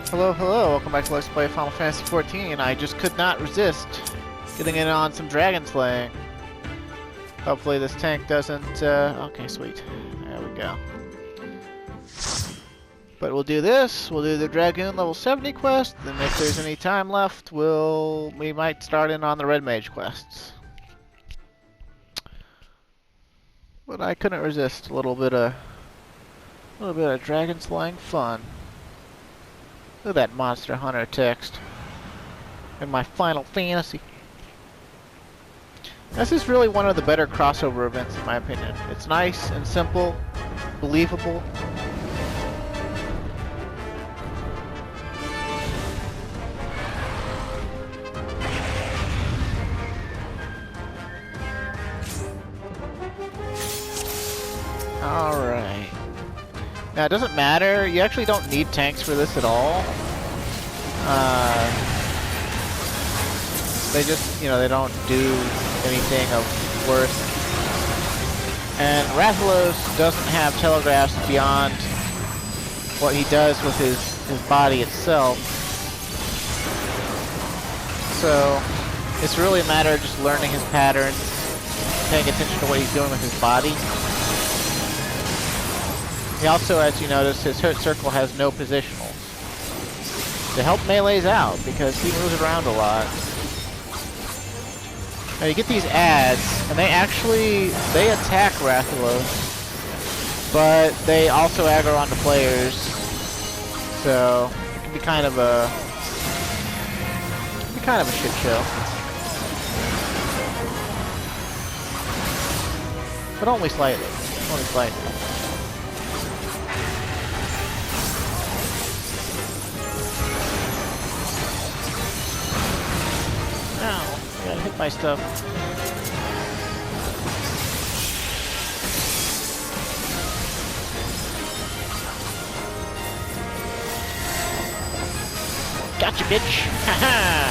Hello, hello, welcome back to Let's Play Final Fantasy XIV. I just could not resist getting in on some dragon slaying. Hopefully this tank doesn't, okay, sweet. There we go. But we'll do this, we'll do the Dragoon level 70 quest, then if there's any time left, we might start in on the Red Mage quests. But I couldn't resist a little bit of dragon slaying fun. Look at that Monster Hunter text. In my Final Fantasy. This is really one of the better crossover events in my opinion. It's nice and simple, believable. Alright. Now it doesn't matter, you actually don't need tanks for this at all. They just, they don't do anything of worth. And Rathalos doesn't have telegraphs beyond what he does with his body itself. So it's really a matter of just learning his patterns, paying attention to what he's doing with his body. He also, as you notice, his hurt circle has no positionals to help melees out because he moves around a lot. Now you get these ads, and they attack Rathalos, but they also aggro onto players, so it can be kind of a shit show. But only slightly. Only slightly. Ow, I gotta hit my stuff. Gotcha, bitch! Haha!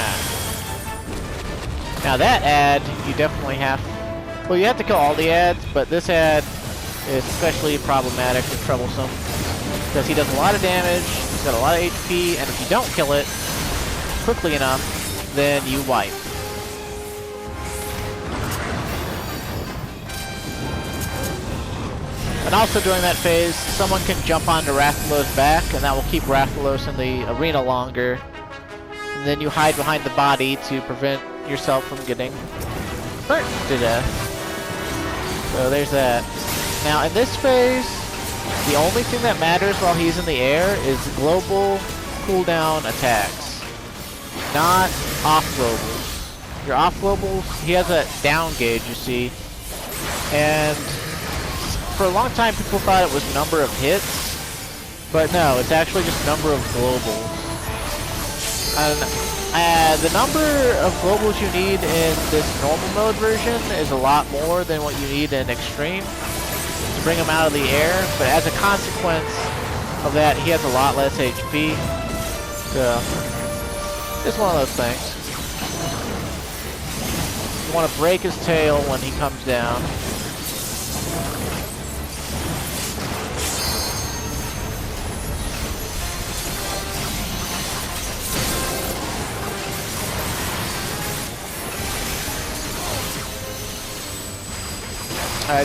Now that ad, you definitely have... Well, you have to kill all the ads, but this ad is especially problematic and troublesome. Because he does a lot of damage, he's got a lot of HP, and if you don't kill it quickly enough, then you wipe. And also during that phase, someone can jump onto Rathalos' back, and that will keep Rathalos in the arena longer. And then you hide behind the body to prevent yourself from getting burnt to death. So there's that. Now in this phase, the only thing that matters while he's in the air is global cooldown attacks, not off globals. Your off globals, he has a down gauge, you see, and for a long time people thought it was number of hits, but no, it's actually just number of globals. And the number of globals you need in this normal mode version is a lot more than what you need in extreme to bring him out of the air, but as a consequence of that, he has a lot less HP, so it's one of those things. You want to break his tail when he comes down.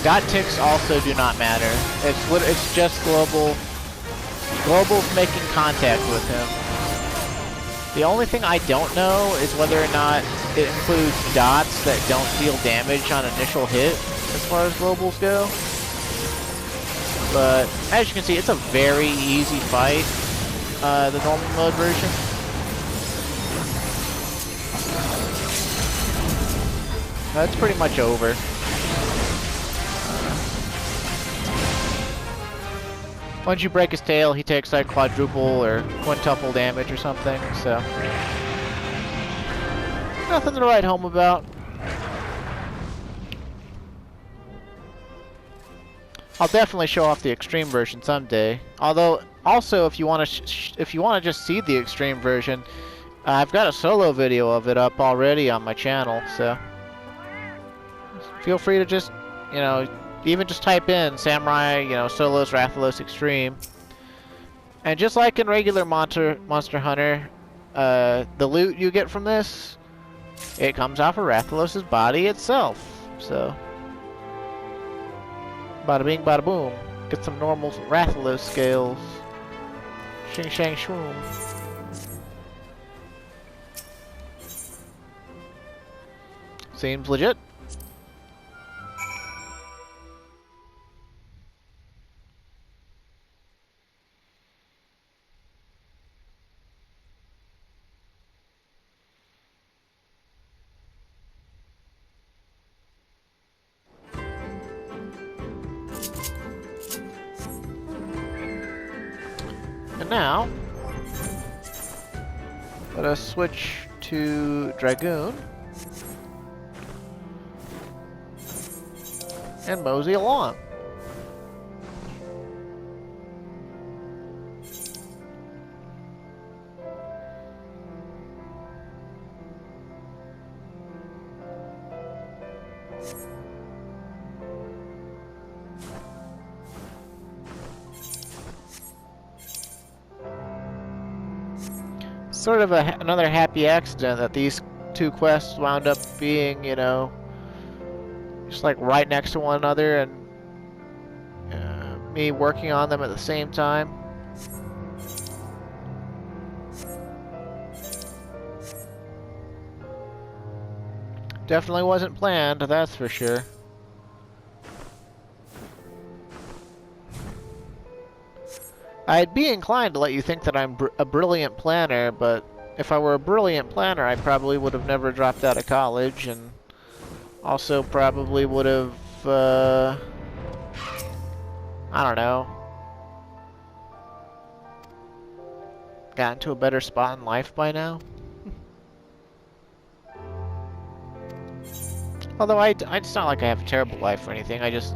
Dot ticks also do not matter. It's just globals making contact with him. The only thing I don't know is whether or not it includes dots that don't deal damage on initial hit as far as globals go. But as you can see, it's a very easy fight, the normal mode version. That's pretty much over. Once you break his tail, he takes like quadruple or quintuple damage or something, so nothing to write home about. I'll definitely show off the extreme version someday. Although, also, if you want to just see the extreme version, I've got a solo video of it up already on my channel, so feel free to just, even just type in Samurai, Solos Rathalos Extreme, And just like in regular Monster Hunter, the loot you get from this, it comes off of Rathalos' body itself. So, bada bing, bada boom. Get some normal Rathalos scales. Shing shang shroom. Seems legit. And now, let us switch to Dragoon and mosey along. Sort of another happy accident that these two quests wound up being, you know, just like right next to one another, and me working on them at the same time. Definitely wasn't planned, that's for sure. I'd be inclined to let you think that I'm a brilliant planner, but if I were a brilliant planner, I probably would have never dropped out of college, and also probably would have, I don't know, gotten to a better spot in life by now. Although it's not like I have a terrible life or anything, I just...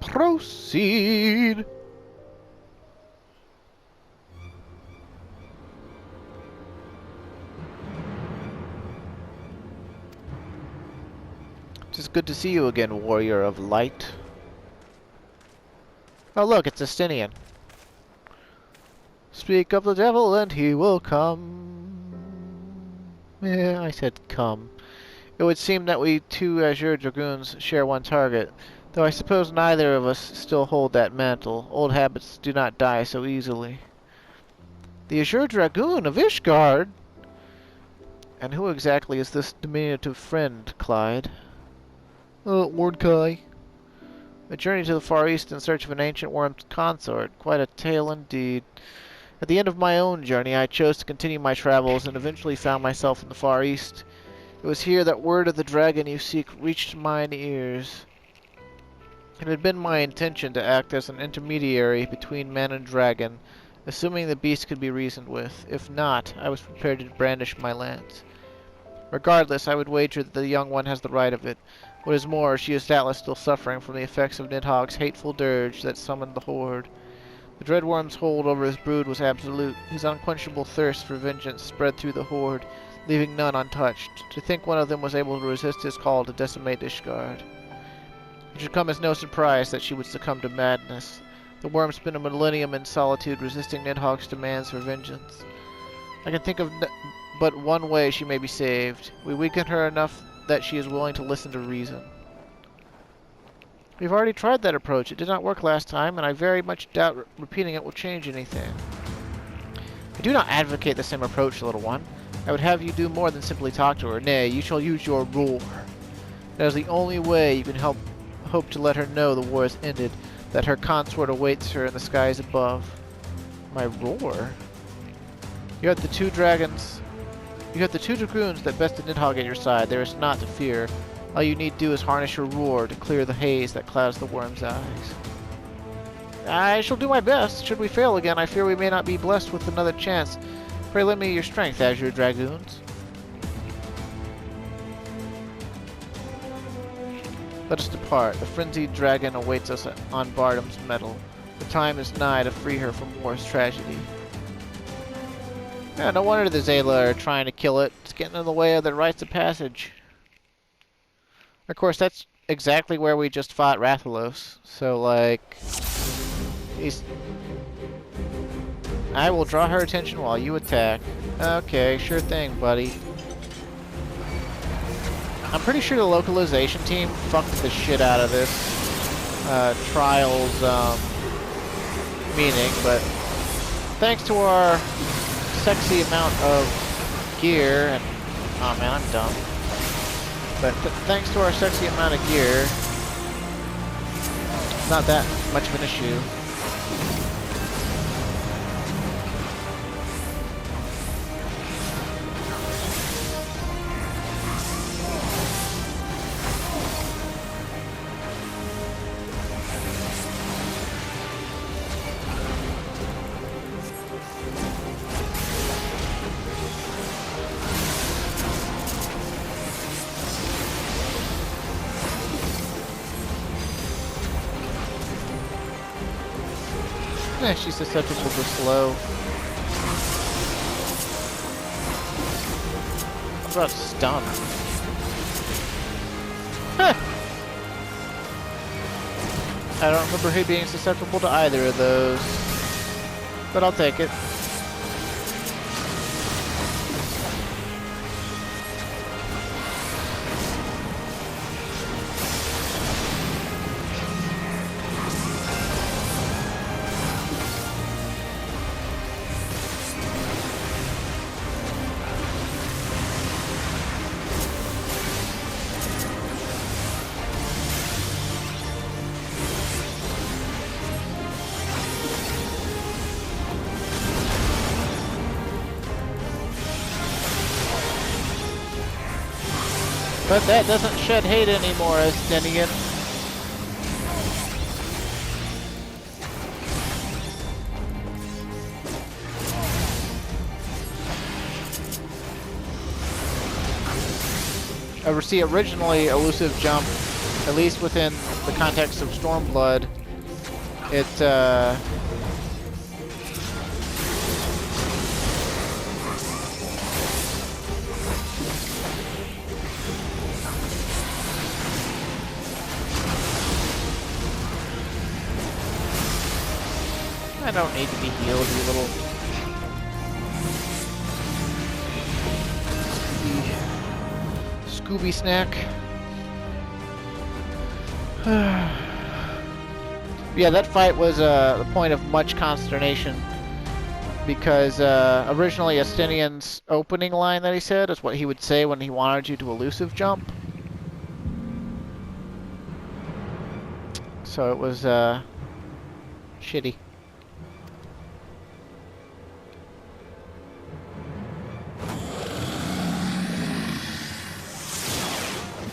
Proceed. It's good to see you again, warrior of light. Oh look, it's Justinian. Speak of the devil and he will come. Yeah, I said come. It would seem that we two Azure Dragoons share one target, though I suppose neither of us still hold that mantle. Old habits do not die so easily. The Azure Dragoon of Ishgard? And who exactly is this diminutive friend, Clyde? Mordecai. A journey to the Far East in search of an ancient worm's consort. Quite a tale indeed. At the end of my own journey, I chose to continue my travels and eventually found myself in the Far East. It was here that word of the dragon you seek reached mine ears. It had been my intention to act as an intermediary between man and dragon, assuming the beast could be reasoned with. If not, I was prepared to brandish my lance. Regardless, I would wager that the young one has the right of it. What is more, she is doubtless still suffering from the effects of Nidhogg's hateful dirge that summoned the horde. The dreadworm's hold over his brood was absolute. His unquenchable thirst for vengeance spread through the horde, leaving none untouched. To think one of them was able to resist his call to decimate Ishgard. It should come as no surprise that she would succumb to madness. The worm spent a millennium in solitude, resisting Nidhogg's demands for vengeance. I can think of but one way she may be saved. We weaken her enough that she is willing to listen to reason. We've already tried that approach. It did not work last time, and I very much doubt repeating it will change anything. I do not advocate the same approach, little one. I would have you do more than simply talk to her. Nay, you shall use your roar. That is the only way you can hope to let her know the war is ended, that her consort awaits her in the skies above. My roar? You have the two dragons. You have the two dragoons that bested Nidhogg at your side. There is naught to fear. All you need do is harness your roar to clear the haze that clouds the worm's eyes. I shall do my best. Should we fail again, I fear we may not be blessed with another chance. Pray lend me your strength, Azure Dragoons. Let us depart. The frenzied dragon awaits us on Bardam's metal. The time is nigh to free her from war's tragedy. Yeah, no wonder the Zayla are trying to kill it. It's getting in the way of the rites of passage. Of course, that's exactly where we just fought Rathalos. So, like... I will draw her attention while you attack. Okay, sure thing, buddy. I'm pretty sure the localization team fucked the shit out of this Trials meaning, but thanks to our sexy amount of gear, and oh man, I'm dumb. But thanks to our sexy amount of gear, it's not that much of an issue. Yeah, she's susceptible to slow. What about stun? Huh. I don't remember her being susceptible to either of those, but I'll take it. But that doesn't shed hate anymore, Estinian. See, originally, Elusive Jump, at least within the context of Stormblood, it, I don't need to be healed, you little... Scooby snack. Yeah, that fight was the point of much consternation because originally Estinian's opening line that he said is what he would say when he wanted you to elusive jump. So it was shitty.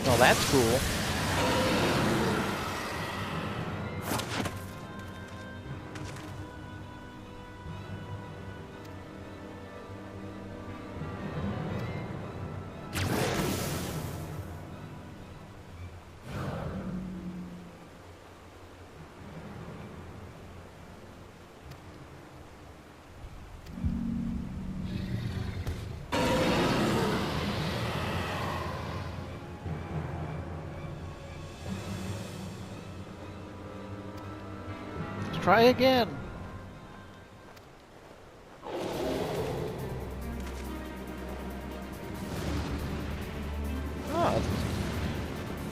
Well, that's cool. Try again. Oh,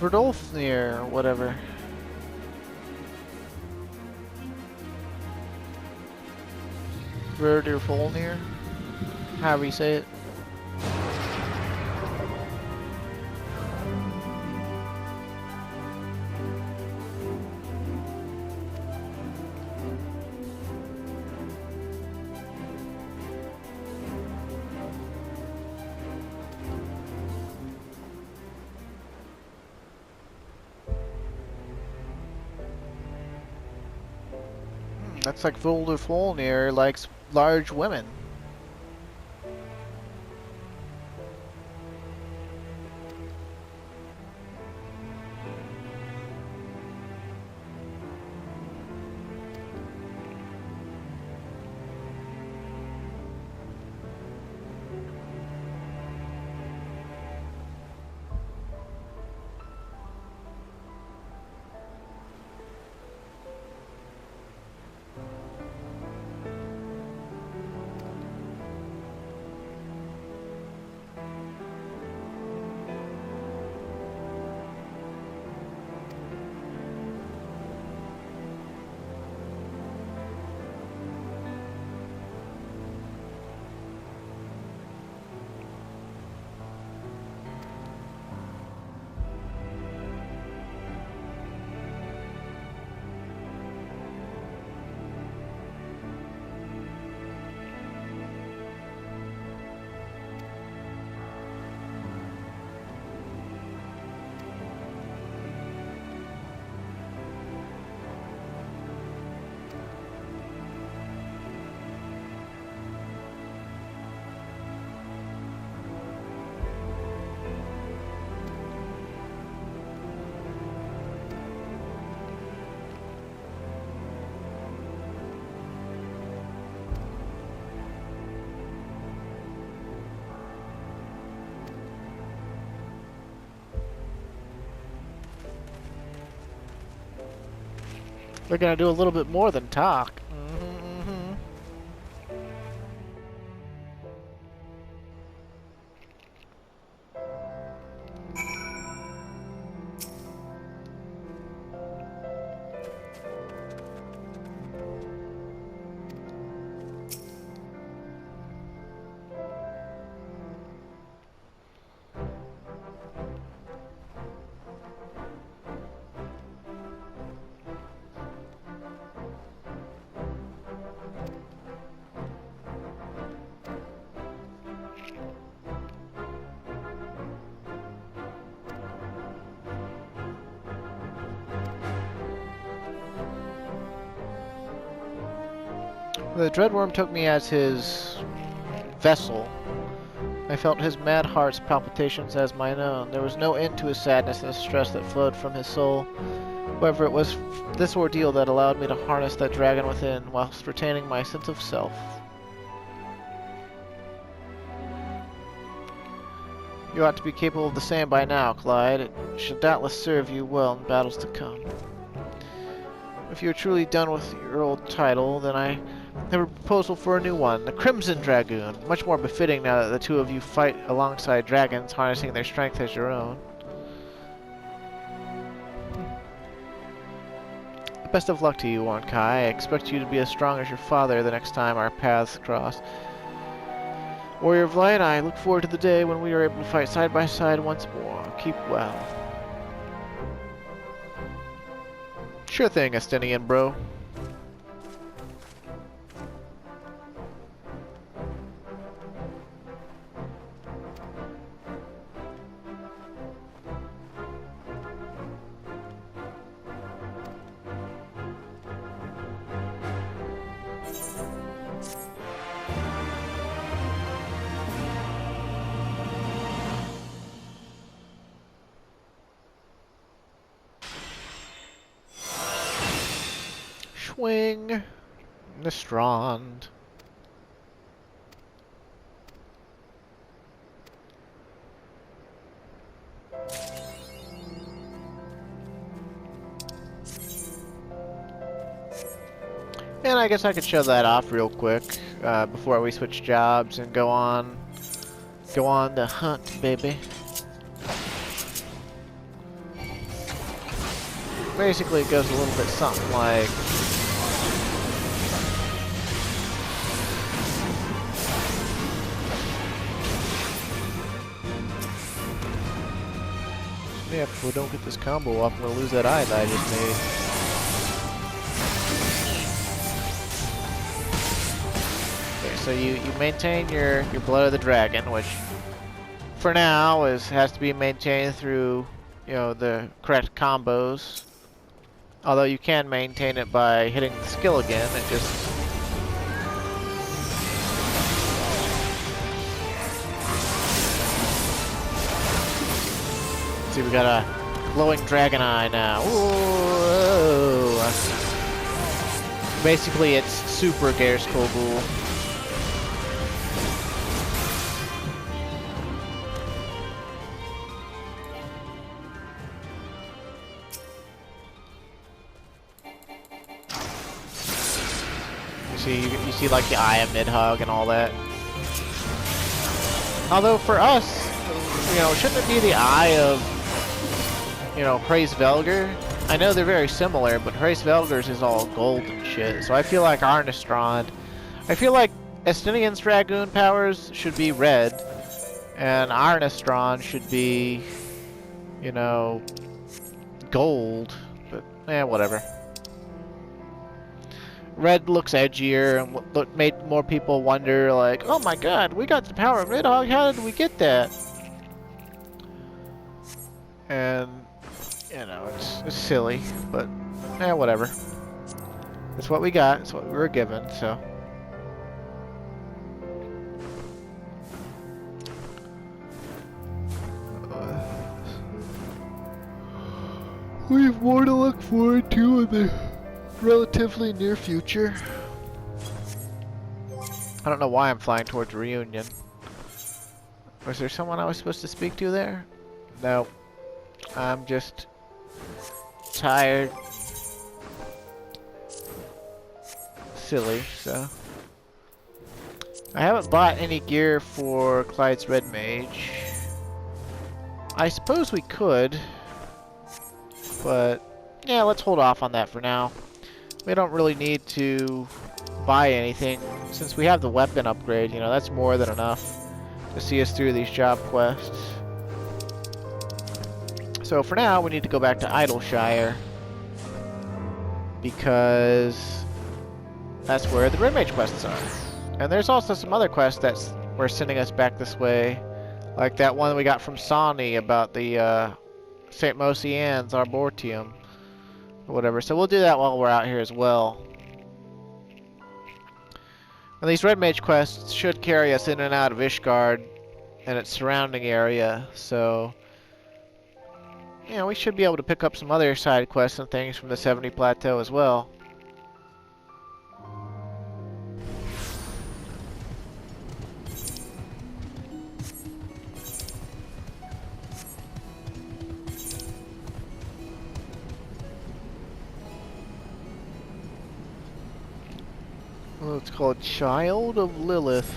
Verdolfnir, or whatever. Verdolfnir, however you say it. That's like Faunehm likes large women. They're gonna do a little bit more than talk. The Dreadworm took me as his vessel. I felt his mad heart's palpitations as mine own. There was no end to his sadness and stress that flowed from his soul. However, it was this ordeal that allowed me to harness that dragon within, whilst retaining my sense of self. You ought to be capable of the same by now, Clyde. It should doubtless serve you well in battles to come. If you are truly done with your old title, then I have a proposal for a new one, the Crimson Dragoon, much more befitting now that the two of you fight alongside dragons, harnessing their strength as your own. Best of luck to you, Warren Kai. I expect you to be as strong as your father the next time our paths cross. Warrior of Light, I look forward to the day when we are able to fight side by side once more. Keep well. Sure thing, Estinian bro. Swing the Strand. And I guess I could show that off real quick before we switch jobs and go on the hunt, baby. Basically, it goes a little bit something like. Yeah, if we don't get this combo off, I'm gonna lose that eye that I just made. Okay, so you maintain your Blood of the Dragon, which for now has to be maintained through, you know, the correct combos. Although you can maintain it by hitting the skill again, it just... See, we got a glowing dragon eye now. Whoa! Basically, it's super Garrus Kogul. You see like the Eye of Midhug and all that. Although for us, you know, shouldn't it be the Eye of, you know, Hraesvelgr? I know they're very similar, but Hraesvelgr's is all gold and shit. So I feel like Arnestrand, I feel like Estinian's Dragoon powers should be red, and Arnestrand should be, you know, gold. But whatever. Red looks edgier and made more people wonder, like, oh my god, we got the power of Midhog, how did we get that? And, you know, it's silly, but, whatever. It's what we got, it's what we were given, so. We have more to look forward to in the relatively near future. I don't know why I'm flying towards Reunion. Was there someone I was supposed to speak to there? No. I'm just tired. Silly, so. I haven't bought any gear for Clyde's Red Mage. I suppose we could, but yeah, let's hold off on that for now. We don't really need to buy anything. Since we have the weapon upgrade, you know, that's more than enough to see us through these job quests. So for now, we need to go back to Idleshire, because that's where the Red Mage quests are. And there's also some other quests that were sending us back this way, like that one we got from Sawney about the St. Mosian's Arboretum. Or whatever. So we'll do that while we're out here as well. And these Red Mage quests should carry us in and out of Ishgard and its surrounding area. So, you know, we should be able to pick up some other side quests and things from the 70 Plateau as well. Well, it's called Child of Lilith.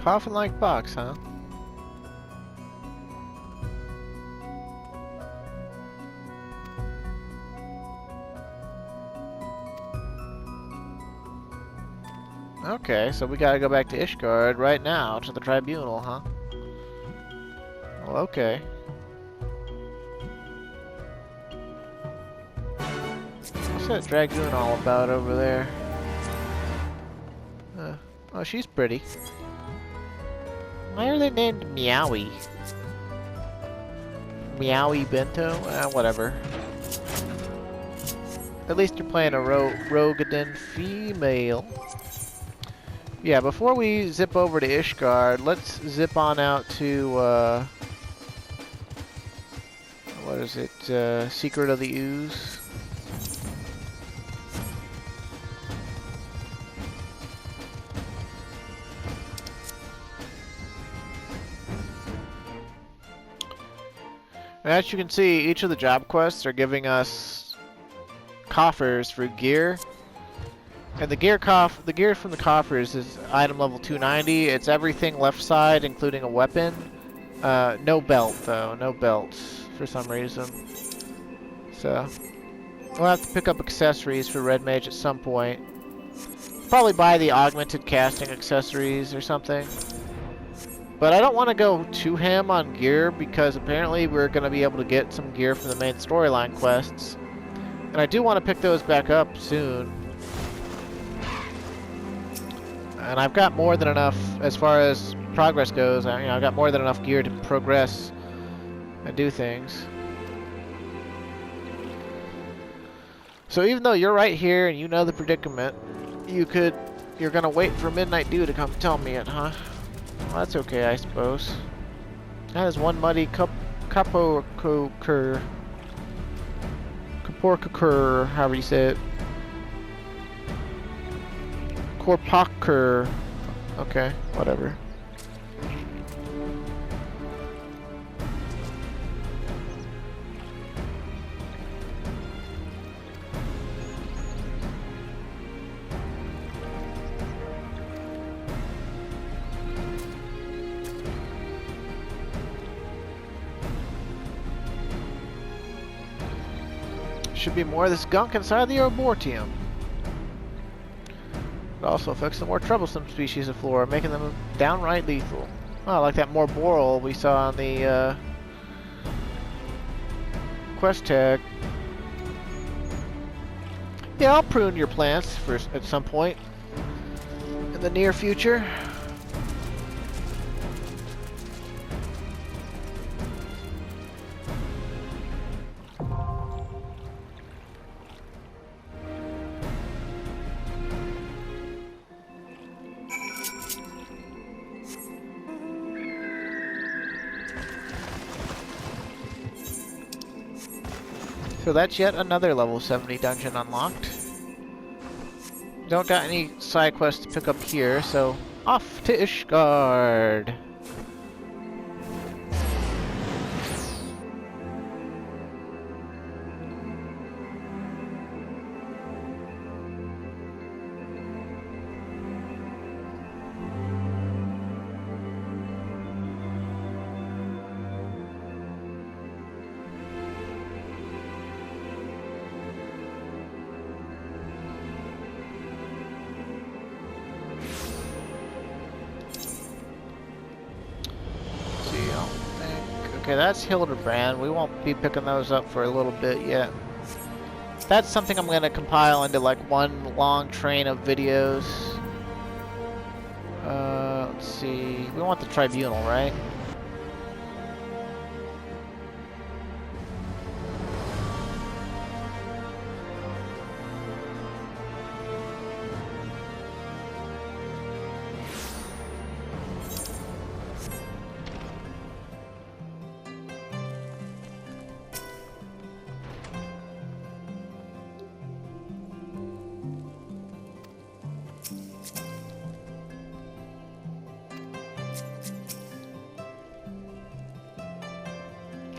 Coffin-like box, huh? Okay, so we gotta go back to Ishgard right now, to the Tribunal, huh? Well, okay. What's that Dragoon all about over there? Oh, she's pretty. Why are they named Meowie? Meowie Bento? Whatever. At least you're playing a Rogadin female. Yeah, before we zip over to Ishgard, let's zip on out to, what is it, Secret of the Ooze? And as you can see, each of the job quests are giving us coffers for gear. And the gear from the coffers is item level 290. It's everything left side, including a weapon. No belt though, no belts for some reason. So we'll have to pick up accessories for Red Mage at some point. Probably buy the augmented casting accessories or something. But I don't want to go to him on gear because apparently we're going to be able to get some gear from the main storyline quests. And I do want to pick those back up soon. And I've got more than enough as far as progress goes. I've got more than enough gear to progress and do things. So even though you're right here and you know the predicament, you're gonna wait for Midnight Dew to come tell me it, huh? Well, that's okay, I suppose. That is one muddy kaporkakur, however you say it. Korpakur. Okay, whatever. Should be more of this gunk inside the arboretum. It also affects the more troublesome species of flora, making them downright lethal. Oh, like that morboral we saw on the quest tag. Yeah, I'll prune your plants at some point in the near future. So that's yet another level 70 dungeon unlocked. Don't got any side quests to pick up here, so off to Ishgard. Okay, that's Hildebrand. We won't be picking those up for a little bit yet. That's something I'm going to compile into like one long train of videos. Let's see. We want the tribunal, right?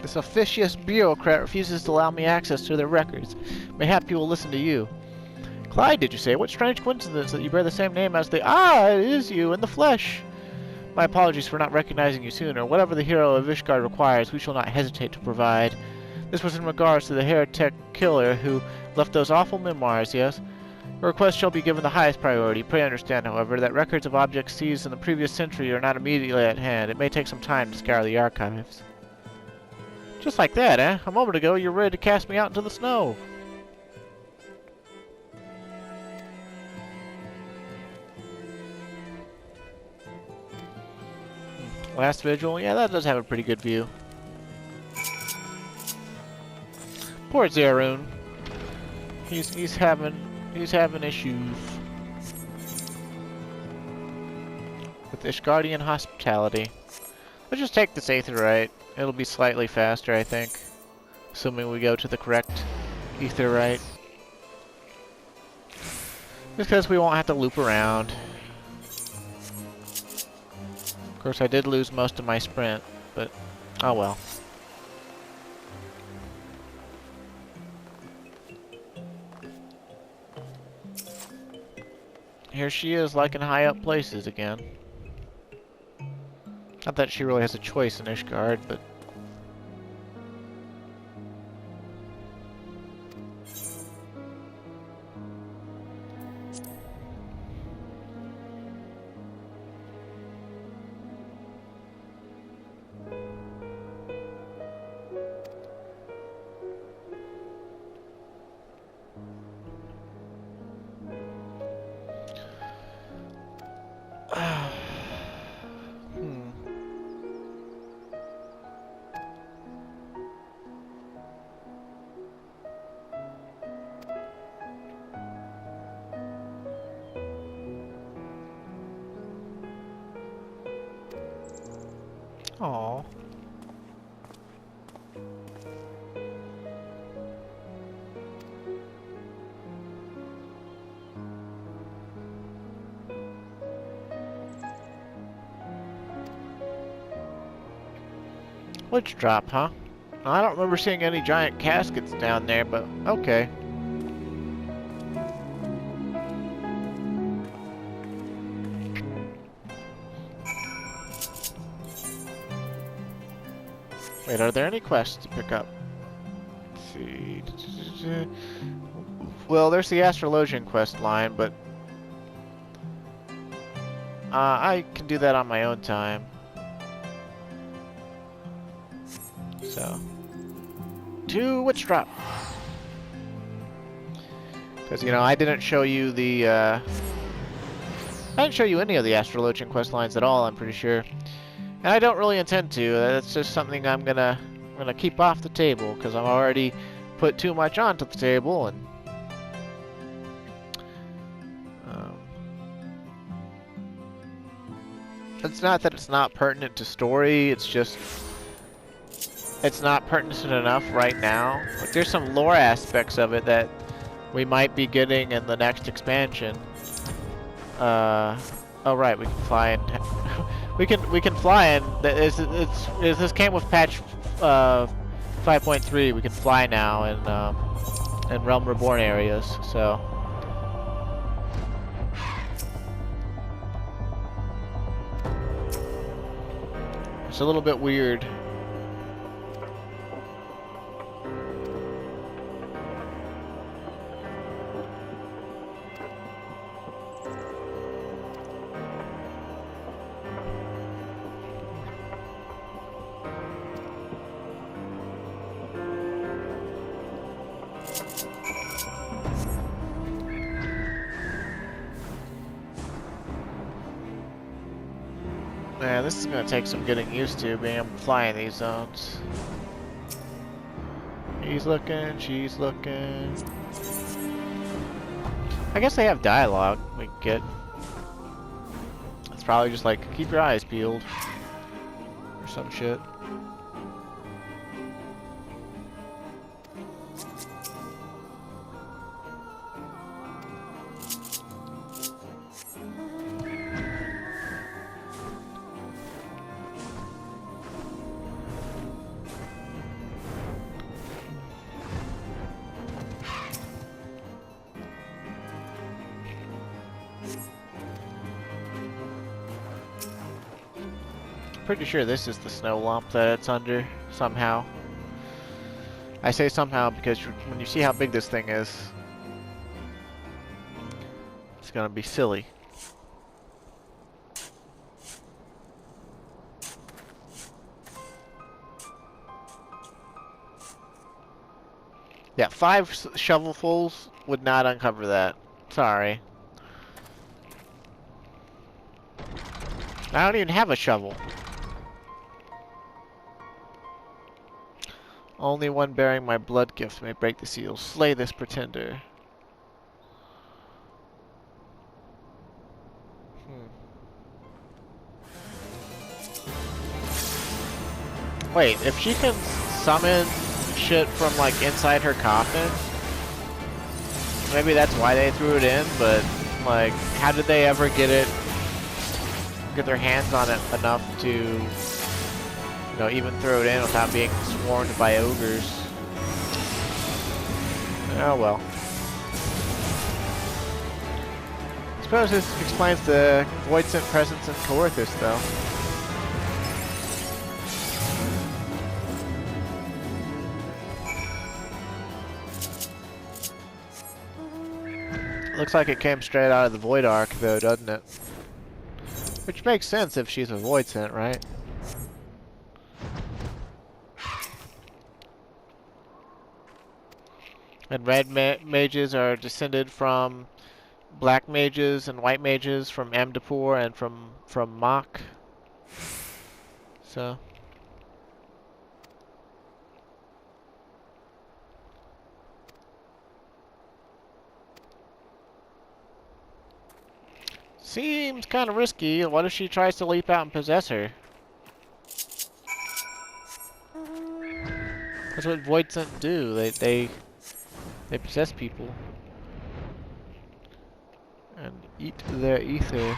This officious bureaucrat refuses to allow me access to their records. Mayhap he will listen to you. Clyde, did you say? What strange coincidence that you bear the same name as the... Ah, it is you, in the flesh! My apologies for not recognizing you sooner. Whatever the hero of Ishgard requires, we shall not hesitate to provide. This was in regards to the heretic killer who left those awful memoirs, yes? Your request shall be given the highest priority. Pray understand, however, that records of objects seized in the previous century are not immediately at hand. It may take some time to scour the archives. Just like that, eh? A moment ago, you were ready to cast me out into the snow. Last vigil? Yeah, that does have a pretty good view. Poor Zerun. He's having issues with Ishgardian hospitality. Let's just take this Aetherite. It'll be slightly faster, I think. Assuming we go to the correct Aetherite. Just because we won't have to loop around. Of course, I did lose most of my sprint, but oh well. Here she is, like in high up places again. Not that she really has a choice in Ishgard, but... Aww. Witch drop, huh? I don't remember seeing any giant caskets down there, but okay. Wait, are there any quests to pick up? Let's see. Well, there's the Astrologian quest line, but I can do that on my own time. So, to Witch Drop. Because, you know, I didn't show you the, I didn't show you any of the Astrologian quest lines at all, I'm pretty sure. And I don't really intend to. That's just something I'm gonna keep off the table, because I've already put too much onto the table, and it's not that it's not pertinent to story, it's just it's not pertinent enough right now. Like, there's some lore aspects of it that we might be getting in the next expansion. Oh right, we can fly in. we can fly in. This came with patch 5.3. We can fly now in Realm Reborn areas. So. It's a little bit weird. Man, this is gonna take some getting used to, being able to fly in these zones. He's looking, she's looking. I guess they have dialogue we can get. It's probably just like, keep your eyes peeled. Or some shit. Pretty sure this is the snow lump that it's under, somehow. I say somehow because when you see how big this thing is, it's gonna be silly. Yeah, 5 shovelfuls would not uncover that. Sorry. I don't even have a shovel. Only one bearing my blood gift may break the seal. Slay this pretender. Wait, if she can summon shit from like inside her coffin, maybe that's why they threw it in, but like, how did they ever get their hands on it enough to, you know, even throw it in without being swarmed by ogres? Oh well. I suppose this explains the Void Scent presence in Coerthus, though. Looks like it came straight out of the Void Ark, though, doesn't it? Which makes sense if she's a Void Scent, right? And red mages are descended from black mages, and white mages from Amdapur and from Mach. So. Seems kind of risky. What if she tries to leap out and possess her? That's what Void Scent do. They possess people and eat their ether.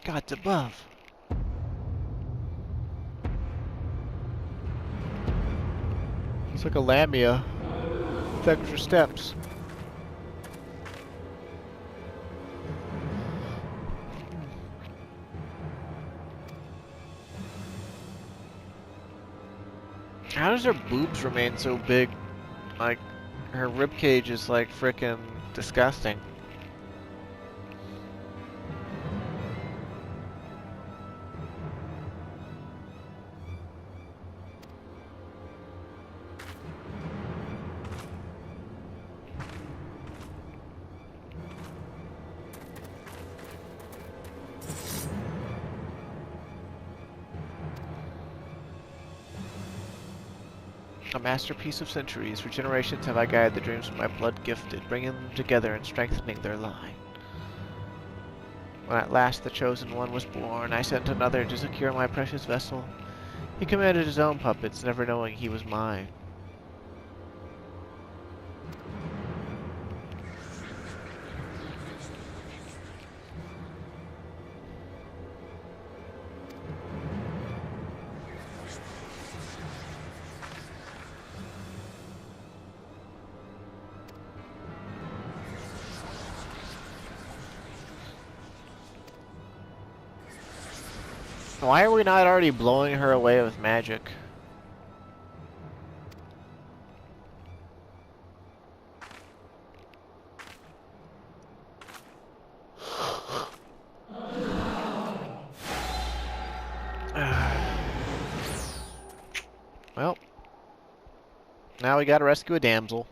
Gods above. It's like a Lamia with extra steps. How does her boobs remain so big? Like, her ribcage is like frickin' disgusting. A masterpiece of centuries. For generations have I guided the dreams of my blood gifted, bringing them together and strengthening their line. When at last the chosen one was born, I sent another to secure my precious vessel. He commanded his own puppets, never knowing he was mine. Why are we not already blowing her away with magic? Well, now we gotta rescue a damsel.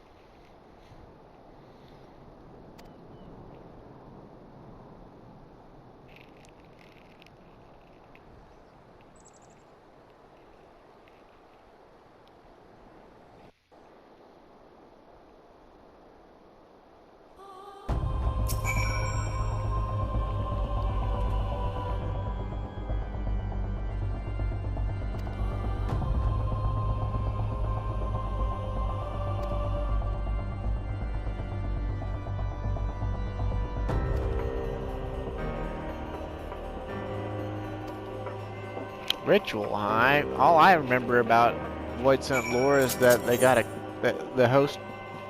Ritual, huh? All I remember about Void Scent lore is that they got that the host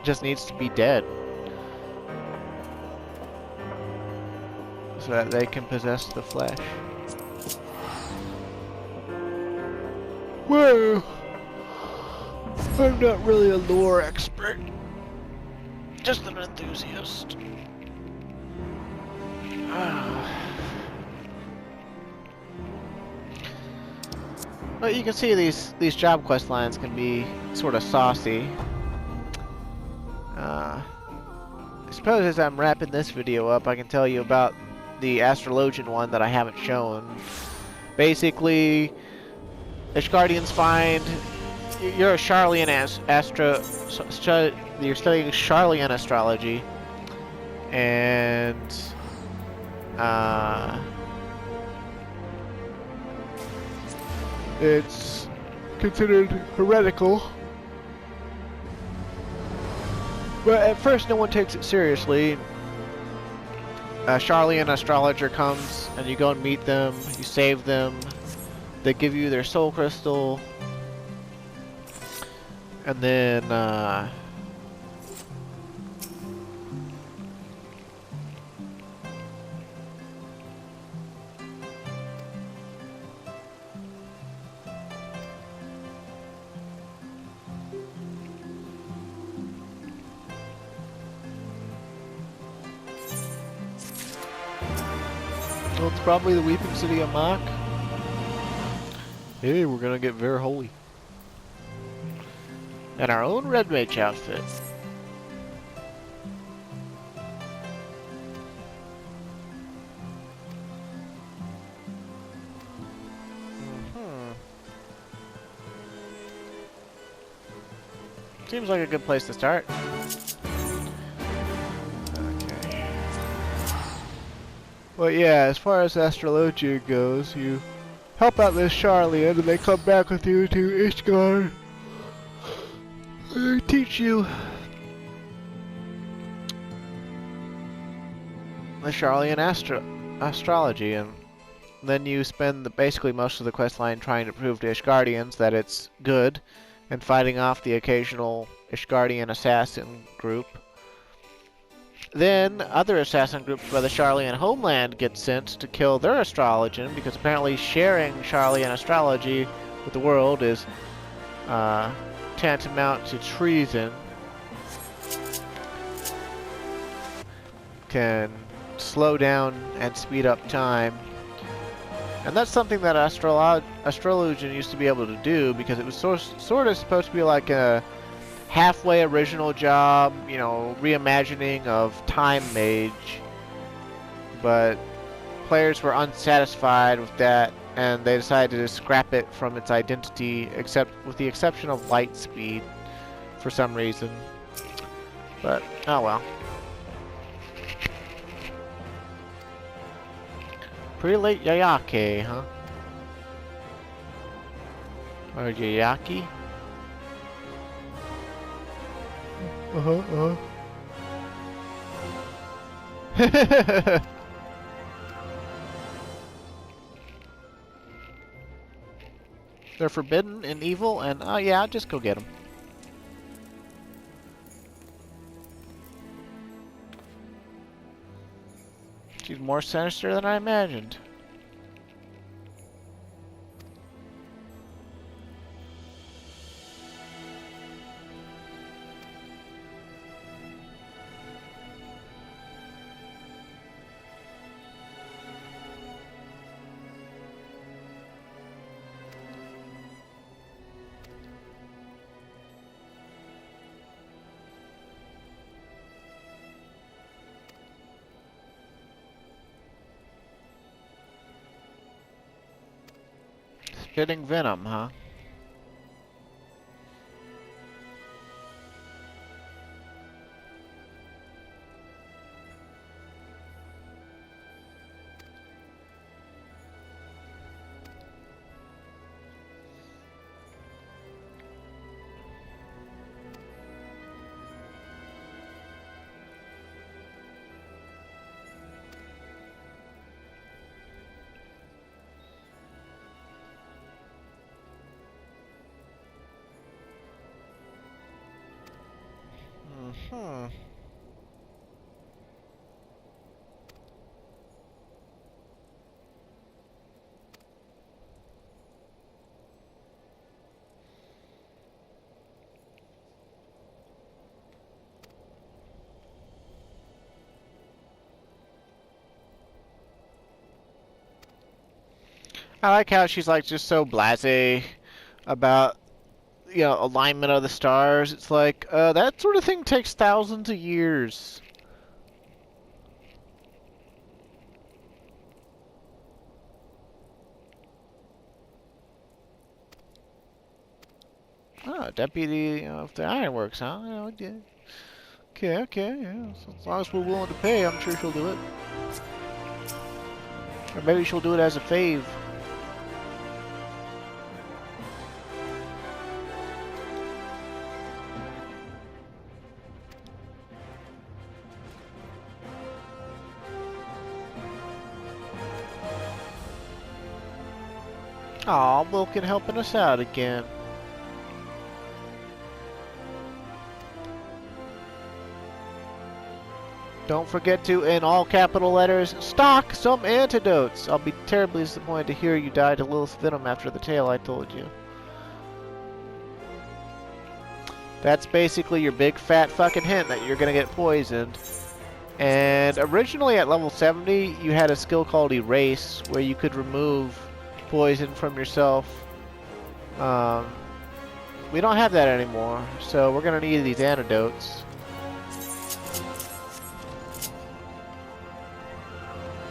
just needs to be dead so that they can possess the flesh. Whoa! I'm not really a lore expert, just an enthusiast. Well, you can see these job quest lines can be sort of saucy. I suppose as I'm wrapping this video up, I can tell you about the Astrologian one that I haven't shown. Basically, Ishgardians find you're a Charlian you're studying Charlian astrology, and it's considered heretical. But at first no one takes it seriously. A Charlian astrologer comes and you go and meet them, you save them, they give you their soul crystal, and then it's probably the Weeping City of Mach. Hey, we're gonna get very holy. And our own Red Mage outfit. Seems like a good place to start. Okay. Well, yeah, as far as astrologia goes, you help out this Charlian and they come back with you to Ishgard. They teach you the Charlian astrology, and then you spend basically most of the quest line trying to prove to Ishgardians that it's good, and fighting off the occasional Ishgardian assassin group. Then other assassin groups by the Charlian homeland get sent to kill their astrologian, because apparently sharing Charlian astrology with the world is tantamount to treason. Can slow down and speed up time. And that's something that Astrologian used to be able to do, because it was sort of supposed to be like a halfway original job, you know, reimagining of Time Mage. But players were unsatisfied with that, and they decided to scrap it from its identity, except with the exception of light speed, for some reason. But, oh well. Pretty late Yayake, huh? Or Yayaki? They're forbidden and evil, and oh yeah, I'll just go get them. She's more sinister than I imagined. Spitting venom, huh? I like how she's like just so blasé about, you know, alignment of the stars. It's like, that sort of thing takes thousands of years. Oh, deputy of the Ironworks, huh? Yeah, okay. Okay, yeah. So as long as we're willing to pay, I'm sure she'll do it. Or maybe she'll do it as a fave. Aw, Wilkin helping us out again. Don't forget to, in all capital letters, stock some antidotes. I'll be terribly disappointed to hear you died to Lilith Venom after the tale I told you. That's basically your big fat fucking hint that you're gonna get poisoned. And originally at level 70, you had a skill called Erase, where you could remove poison from yourself. We don't have that anymore, so we're gonna need these antidotes.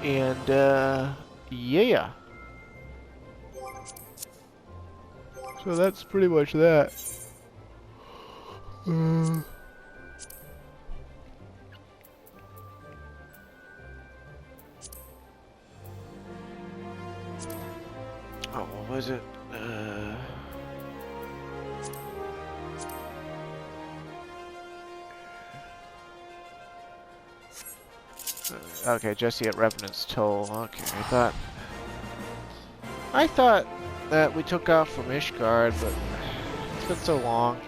And, yeah. So that's pretty much that. Oh, what was it? Okay, Jesse at Revenant's Toll. Okay, I thought that we took off from Ishgard, but it's been so long.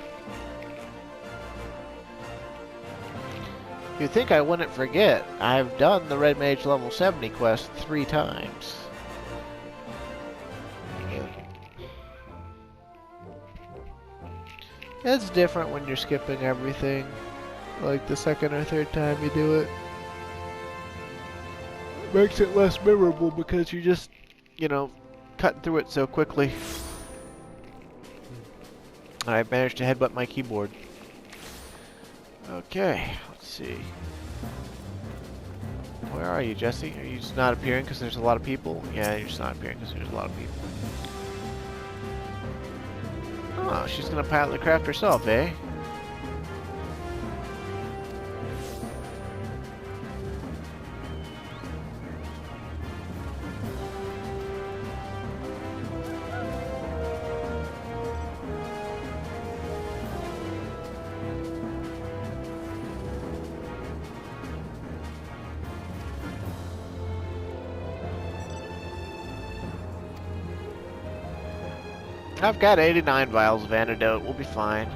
You'd think I wouldn't forget. I've done the Red Mage level 70 quest 3 times. It's different when you're skipping everything. Like the second or third time you do it. Makes it less memorable because you just, you know, cutting through it so quickly. I managed to headbutt my keyboard. Okay, let's see. Where are you, Jesse? Are you just not appearing because there's a lot of people? Yeah, you're just not appearing because there's a lot of people. Oh, she's gonna pilot the craft herself, eh? I've got 89 vials of antidote. We'll be fine.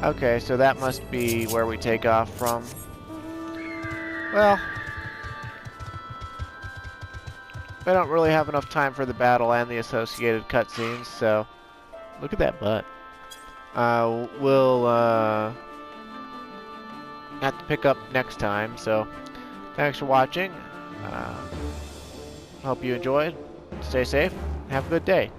Okay, so that must be where we take off from. Well, I don't really have enough time for the battle and the associated cutscenes, so look at that butt. We'll have to pick up next time, so thanks for watching. Hope you enjoyed. Stay safe. Have a good day.